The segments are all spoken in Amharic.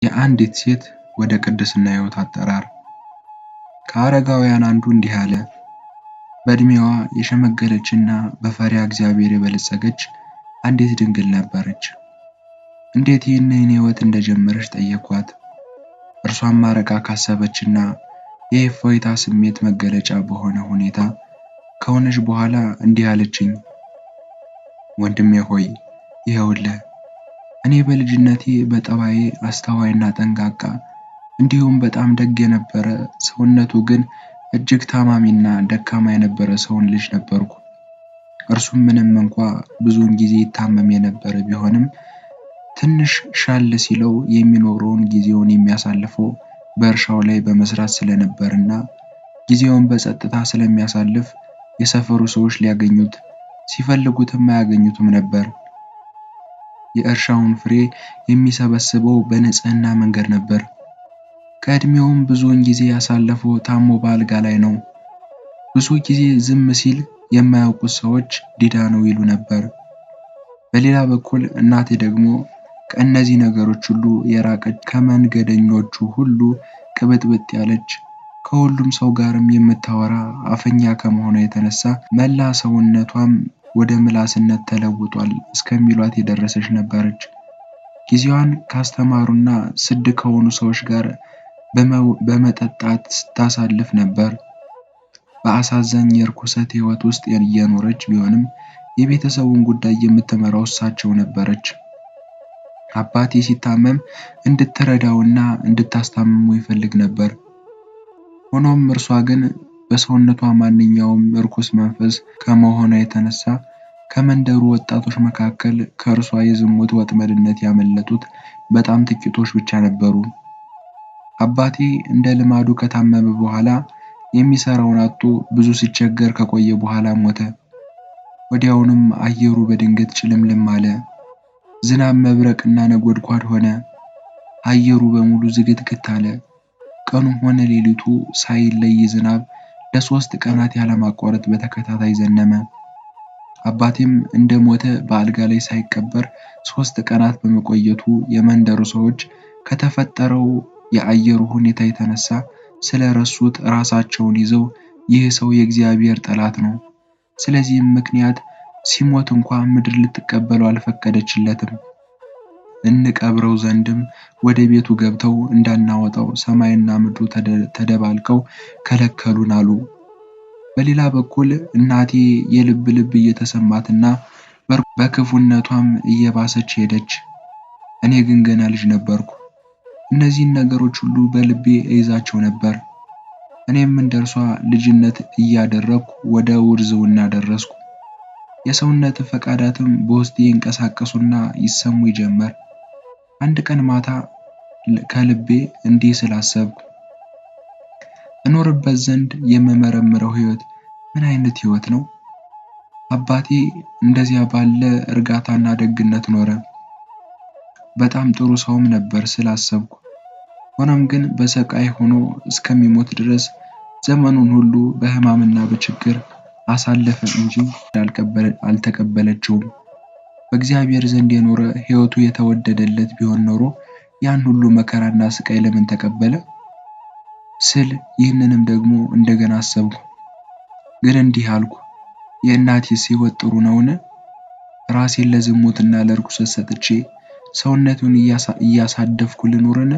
የአንዲት ሴት ወደ ቅድስና ሕይወት አጠራር። ከአረጋውያን አንዱ እንዲህ አለ። በዕድሜዋ የሸመገለችና በፈሪሃ እግዚአብሔር የበለጸገች አንዲት ድንግል ነበረች። እንዴት ይህንን ሕይወት እንደጀመረች ጠየኳት። እርሷም አርቃ ካሰበችና የእፎይታ ስሜት መገለጫ በሆነ ሁኔታ ከሆነች በኋላ እንዲህ አለችኝ። ወንድሜ ሆይ ይኸውልህ፣ እኔ በልጅነቴ በጠባዬ አስተዋይና ጠንቃቃ እንዲሁም በጣም ደግ የነበረ ሰውነቱ ግን እጅግ ታማሚና ደካማ የነበረ ሰውን ልጅ ነበርኩ። እርሱም ምንም እንኳ ብዙውን ጊዜ ይታመም የነበረ ቢሆንም ትንሽ ሻል ሲለው የሚኖረውን ጊዜውን የሚያሳልፈው በእርሻው ላይ በመስራት ስለነበርና ጊዜውን በጸጥታ ስለሚያሳልፍ የሰፈሩ ሰዎች ሊያገኙት ሲፈልጉትም አያገኙትም ነበር። የእርሻውን ፍሬ የሚሰበስበው በንጽህና መንገድ ነበር። ከዕድሜውም ብዙውን ጊዜ ያሳለፈው ታሞ በአልጋ ላይ ነው። ብዙ ጊዜ ዝም ሲል የማያውቁት ሰዎች ዲዳ ነው ይሉ ነበር። በሌላ በኩል እናቴ ደግሞ ከእነዚህ ነገሮች ሁሉ የራቀች፣ ከመንገደኞቹ ሁሉ ቅብጥብጥ ያለች፣ ከሁሉም ሰው ጋርም የምታወራ አፈኛ ከመሆኗ የተነሳ መላ ሰውነቷም ወደ ምላስነት ተለውጧል እስከሚሏት የደረሰች ነበረች። ጊዜዋን ካስተማሩና ስድ ከሆኑ ሰዎች ጋር በመጠጣት ስታሳልፍ ነበር። በአሳዛኝ የርኩሰት ሕይወት ውስጥ እየኖረች ቢሆንም የቤተሰቡን ጉዳይ የምትመራው እሳቸው ነበረች። አባቴ ሲታመም እንድትረዳውና እንድታስታምሙ ይፈልግ ነበር። ሆኖም እርሷ ግን በሰውነቷ ማንኛውም ርኩስ መንፈስ ከመሆኗ የተነሳ ከመንደሩ ወጣቶች መካከል ከእርሷ የዝሙት ወጥመድነት ያመለጡት በጣም ጥቂቶች ብቻ ነበሩ። አባቴ እንደ ልማዱ ከታመመ በኋላ የሚሰራውን አጥቶ ብዙ ሲቸገር ከቆየ በኋላ ሞተ። ወዲያውኑም አየሩ በድንገት ጭልምልም አለ። ዝናብ፣ መብረቅና ነጎድጓድ ሆነ። አየሩ በሙሉ ዝግትግት አለ። ቀኑም ሆነ ሌሊቱ ሳይለይ ዝናብ ለ3 ቀናት ያለማቋረጥ በተከታታይ ዘነመ። አባቴም እንደሞተ በአልጋ ላይ ሳይቀበር 3 ቀናት በመቆየቱ የመንደሩ ሰዎች ከተፈጠረው የአየሩ ሁኔታ የተነሳ ስለረሱት ራሳቸውን ይዘው ይህ ሰው የእግዚአብሔር ጠላት ነው፣ ስለዚህም ምክንያት ሲሞት እንኳ ምድር ልትቀበለው አልፈቀደችለትም፣ እንቀብረው ዘንድም ወደ ቤቱ ገብተው እንዳናወጣው ሰማይና ምድሩ ተደባልቀው ከለከሉን አሉ። በሌላ በኩል እናቴ የልብ ልብ እየተሰማትና በክፉነቷም እየባሰች ሄደች። እኔ ግን ገና ልጅ ነበርኩ። እነዚህን ነገሮች ሁሉ በልቤ እይዛቸው ነበር። እኔም እንደርሷ ልጅነት እያደረግኩ ወደ ውርዝውና ደረስኩ። የሰውነት ፈቃዳትም በውስጤ ይንቀሳቀሱና ይሰሙ ጀመር። አንድ ቀን ማታ ከልቤ እንዲህ ስላሰብኩ፣ እኖርበት ዘንድ የምመረምረው ሕይወት ምን አይነት ሕይወት ነው? አባቴ እንደዚያ ባለ እርጋታና ደግነት ኖረ። በጣም ጥሩ ሰውም ነበር ስላሰብኩ። ሆኖም ግን በሰቃይ ሆኖ እስከሚሞት ድረስ ዘመኑን ሁሉ በሕማምና በችግር አሳለፈ እንጂ አልተቀበለችውም። በእግዚአብሔር ዘንድ የኖረ ሕይወቱ የተወደደለት ቢሆን ኖሮ ያን ሁሉ መከራና ስቃይ ለምን ተቀበለ ስል ይህንንም ደግሞ እንደገና አሰብኩ። ግን እንዲህ አልኩ፣ የእናቴስ ሕይወት ጥሩ ነውን? ራሴን ለዝሙትና ለርኩሰት ሰጥቼ ሰውነቱን እያሳደፍኩ ልኑርን?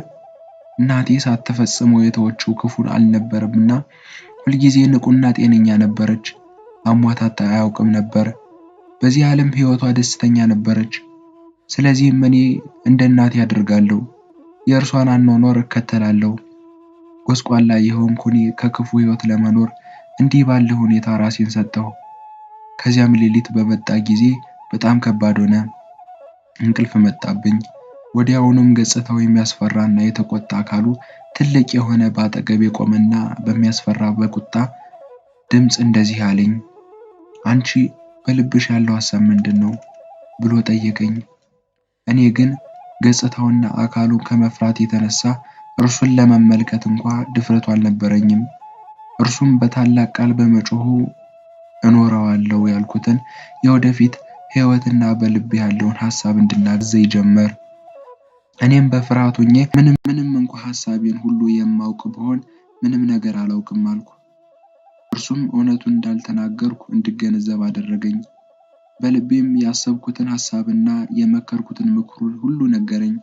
እናቴ ሳትፈጽመው የተወችው ክፉን አልነበረምና ሁልጊዜ ንቁና ጤነኛ ነበረች። አሟት አያውቅም ነበር። በዚህ ዓለም ሕይወቷ ደስተኛ ነበረች። ስለዚህም እኔ እንደ እናቴ አደርጋለሁ፣ የእርሷን አኗኗር እከተላለሁ። ጎስቋላ የሆንኩ እኔ ከክፉ ሕይወት ለመኖር እንዲህ ባለ ሁኔታ ራሴን ሰጠሁ። ከዚያም ሌሊት በመጣ ጊዜ በጣም ከባድ ሆነ። እንቅልፍ መጣብኝ። ወዲያውኑም ገጽታው የሚያስፈራና የተቆጣ አካሉ ትልቅ የሆነ በአጠገቤ ቆመና በሚያስፈራ በቁጣ ድምፅ እንደዚህ አለኝ፣ አንቺ በልብሽ ያለው ሐሳብ ምንድን ነው ብሎ ጠየቀኝ። እኔ ግን ገጽታውና አካሉን ከመፍራት የተነሳ እርሱን ለመመልከት እንኳ ድፍረቱ አልነበረኝም። እርሱም በታላቅ ቃል በመጮሁ እኖረዋለሁ ያልኩትን የወደፊት ሕይወትና በልቤ ያለውን ሐሳብ እንድናገር ጀመር። እኔም በፍርሃት ሆኜ ምንም እንኳ ሐሳቤን ሁሉ የማውቅ ብሆን ምንም ነገር አላውቅም አልኩ። እርሱም እውነቱን እንዳልተናገርኩ እንድገነዘብ አደረገኝ። በልቤም ያሰብኩትን ሐሳብና የመከርኩትን ምክር ሁሉ ነገረኝ።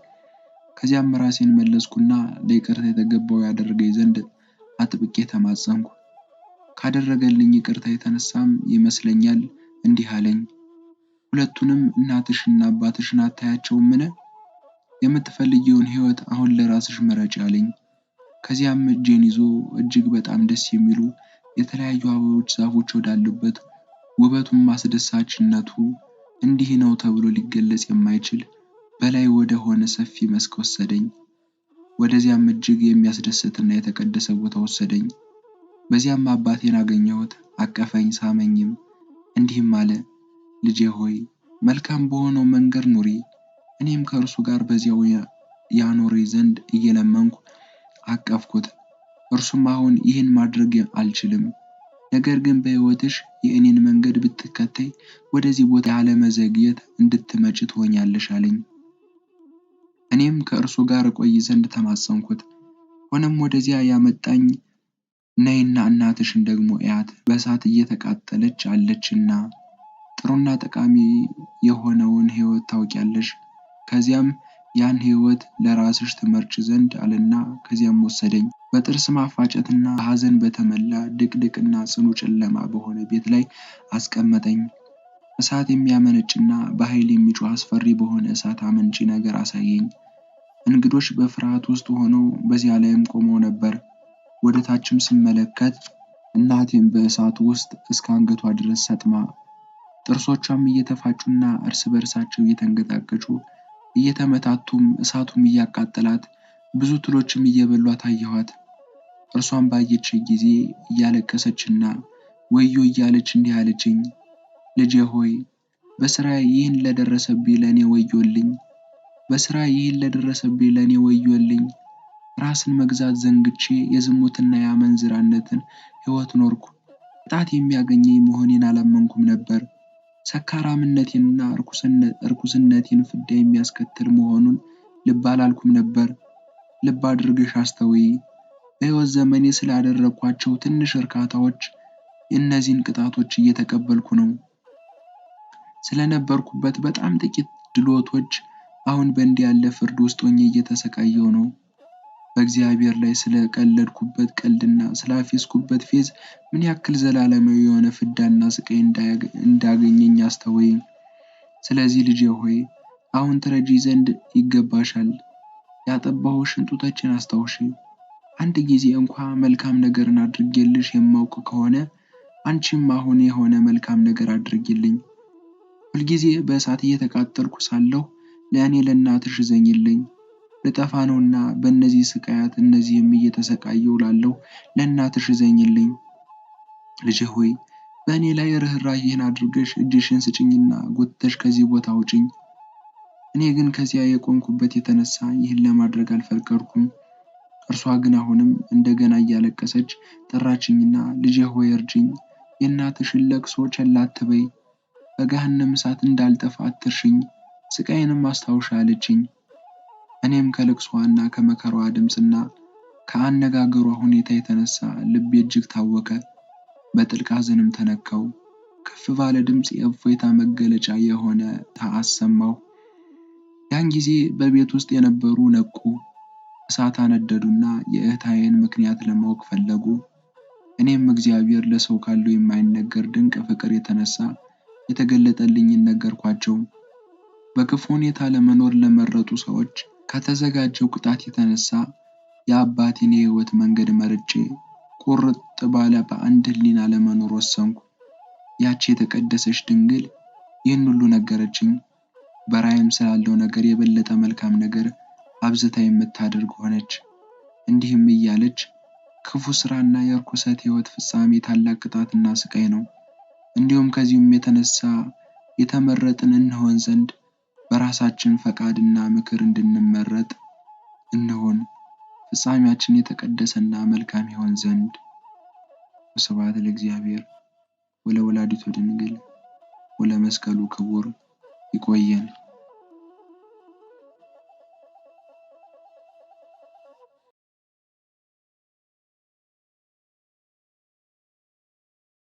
ከዚያም ራሴን መለስኩና ለይቅርታ የተገባው ያደርገኝ ዘንድ አጥብቄ ተማጸንኩ። ካደረገልኝ ይቅርታ የተነሳም ይመስለኛል እንዲህ አለኝ፣ ሁለቱንም እናትሽና አባትሽን አታያቸውምን? የምትፈልጊውን ሕይወት አሁን ለራስሽ ምረጪ አለኝ። ከዚያም እጄን ይዞ እጅግ በጣም ደስ የሚሉ የተለያዩ አበቦች፣ ዛፎች ወዳሉበት ውበቱም አስደሳችነቱ እንዲህ ነው ተብሎ ሊገለጽ የማይችል በላይ ወደ ሆነ ሰፊ መስክ ወሰደኝ። ወደዚያም እጅግ የሚያስደስትና የተቀደሰ ቦታ ወሰደኝ። በዚያም አባቴን አገኘሁት፣ አቀፈኝ፣ ሳመኝም እንዲህም አለ፣ ልጄ ሆይ መልካም በሆነው መንገድ ኑሪ። እኔም ከእርሱ ጋር በዚያው ያኖረኝ ዘንድ እየለመንኩ አቀፍኩት። እርሱም አሁን ይህን ማድረግ አልችልም፣ ነገር ግን በሕይወትሽ የእኔን መንገድ ብትከተይ ወደዚህ ቦታ ያለመዘግየት እንድትመጪ ትሆኛለሽ አለኝ። እኔም ከእርሱ ጋር እቆይ ዘንድ ተማጸንኩት። ሆነም ወደዚያ ያመጣኝ ነይና እናትሽን ደግሞ እያት፣ በእሳት እየተቃጠለች አለችና ጥሩና ጠቃሚ የሆነውን ሕይወት ታውቂያለሽ። ከዚያም ያን ሕይወት ለራስሽ ትመርጭ ዘንድ አለና ከዚያም ወሰደኝ። በጥርስ ማፋጨትና ሐዘን በተሞላ ድቅድቅና ጽኑ ጨለማ በሆነ ቤት ላይ አስቀመጠኝ። እሳት የሚያመነጭና በኃይል የሚጮህ አስፈሪ በሆነ እሳት አመንጪ ነገር አሳየኝ። እንግዶች በፍርሃት ውስጥ ሆነው በዚያ ላይም ቆመው ነበር። ወደ ታችም ስመለከት እናቴም በእሳቱ ውስጥ እስከ አንገቷ ድረስ ሰጥማ ጥርሶቿም እየተፋጩና እርስ በርሳቸው እየተንገጣገጩ እየተመታቱም እሳቱም እያቃጠላት ብዙ ትሎችም እየበሏት አየኋት። እርሷም ባየች ጊዜ እያለቀሰችና ወዮ እያለች እንዲህ አለችኝ፣ ልጄ ሆይ በስራዬ ይህን ለደረሰብኝ ለእኔ ወዮልኝ፣ በስራዬ ይህን ለደረሰብኝ ለእኔ ወዮልኝ። ራስን መግዛት ዘንግቼ የዝሙትና የአመንዝራነትን ሕይወት ኖርኩ። ቅጣት የሚያገኘኝ መሆኔን አላመንኩም ነበር። ሰካራምነቴንና እርኩስነቴን ፍዳ የሚያስከትል መሆኑን ልብ አላልኩም ነበር። ልብ አድርገሽ አስተውዪ። በሕይወት ዘመኔ ስላደረግኳቸው ትንሽ እርካታዎች እነዚህን ቅጣቶች እየተቀበልኩ ነው። ስለነበርኩበት በጣም ጥቂት ድሎቶች አሁን በእንዲህ ያለ ፍርድ ውስጥ ሆኜ እየተሰቃየሁ ነው። በእግዚአብሔር ላይ ስለቀለድኩበት ቀልድና ስላፌዝኩበት ፌዝ ምን ያክል ዘላለማዊ የሆነ ፍዳና ስቃይ እንዳገኘኝ አስተውዪ። ስለዚህ ልጄ ሆይ አሁን ትረጂ ዘንድ ይገባሻል። ያጠባሁሽን ጡቶቼን አስታውሺ። አንድ ጊዜ እንኳ መልካም ነገርን አድርጌልሽ የማውቅ ከሆነ አንቺም አሁን የሆነ መልካም ነገር አድርጊልኝ። ሁልጊዜ በእሳት እየተቃጠልኩ ሳለሁ ለእኔ ለእናትሽ እዘኝልኝ። ልጠፋ ነውና በእነዚህ ስቃያት እነዚህም እየተሰቃየሁ ላለሁ ለእናትሽ እዘኝልኝ። ልጄ ሆይ በእኔ ላይ ርኅራኄን አድርገሽ እጅሽን ስጭኝና ጎትተሽ ከዚህ ቦታ አውጭኝ። እኔ ግን ከዚያ የቆምኩበት የተነሳ ይህን ለማድረግ አልፈቀድኩም። እርሷ ግን አሁንም እንደገና እያለቀሰች ጠራችኝና ልጄ ሆይ እርጅኝ፣ የእናትሽን ለቅሶ ቸል አትበይ፣ በገሃነም እሳት እንዳልጠፋ አትርሽኝ፣ ስቃይንም አስታውሻ አለችኝ። እኔም ከልቅሷና ከመከራዋ ድምፅና ከአነጋገሯ ሁኔታ የተነሳ ልቤ እጅግ ታወከ፣ በጥልቅ ሐዘንም ተነካው። ከፍ ባለ ድምፅ የእፎይታ መገለጫ የሆነ አሰማሁ። ያን ጊዜ በቤት ውስጥ የነበሩ ነቁ፣ እሳት አነደዱና የእህታዬን ምክንያት ለማወቅ ፈለጉ። እኔም እግዚአብሔር ለሰው ካለው የማይነገር ድንቅ ፍቅር የተነሳ የተገለጠልኝን ነገርኳቸው። በክፉ ሁኔታ ለመኖር ለመረጡ ሰዎች ከተዘጋጀው ቅጣት የተነሳ የአባቴን የሕይወት መንገድ መርጬ ቁርጥ ባለ በአንድ ሕሊና ለመኖር ወሰንኩ። ያቺ የተቀደሰች ድንግል ይህን ሁሉ ነገረችኝ። በራእይም ስላለው ነገር የበለጠ መልካም ነገር አብዝታ የምታደርግ ሆነች። እንዲህም እያለች ክፉ ስራና የርኩሰት ሕይወት ፍጻሜ ታላቅ ቅጣትና ስቃይ ነው። እንዲሁም ከዚህም የተነሳ የተመረጥን እንሆን ዘንድ በራሳችን ፈቃድና ምክር እንድንመረጥ እንሆን፣ ፍጻሜያችን የተቀደሰና መልካም ይሆን ዘንድ። ወስብሐት ለእግዚአብሔር ወለወላዲቱ ድንግል ወለመስቀሉ ክቡር። ይቆየን።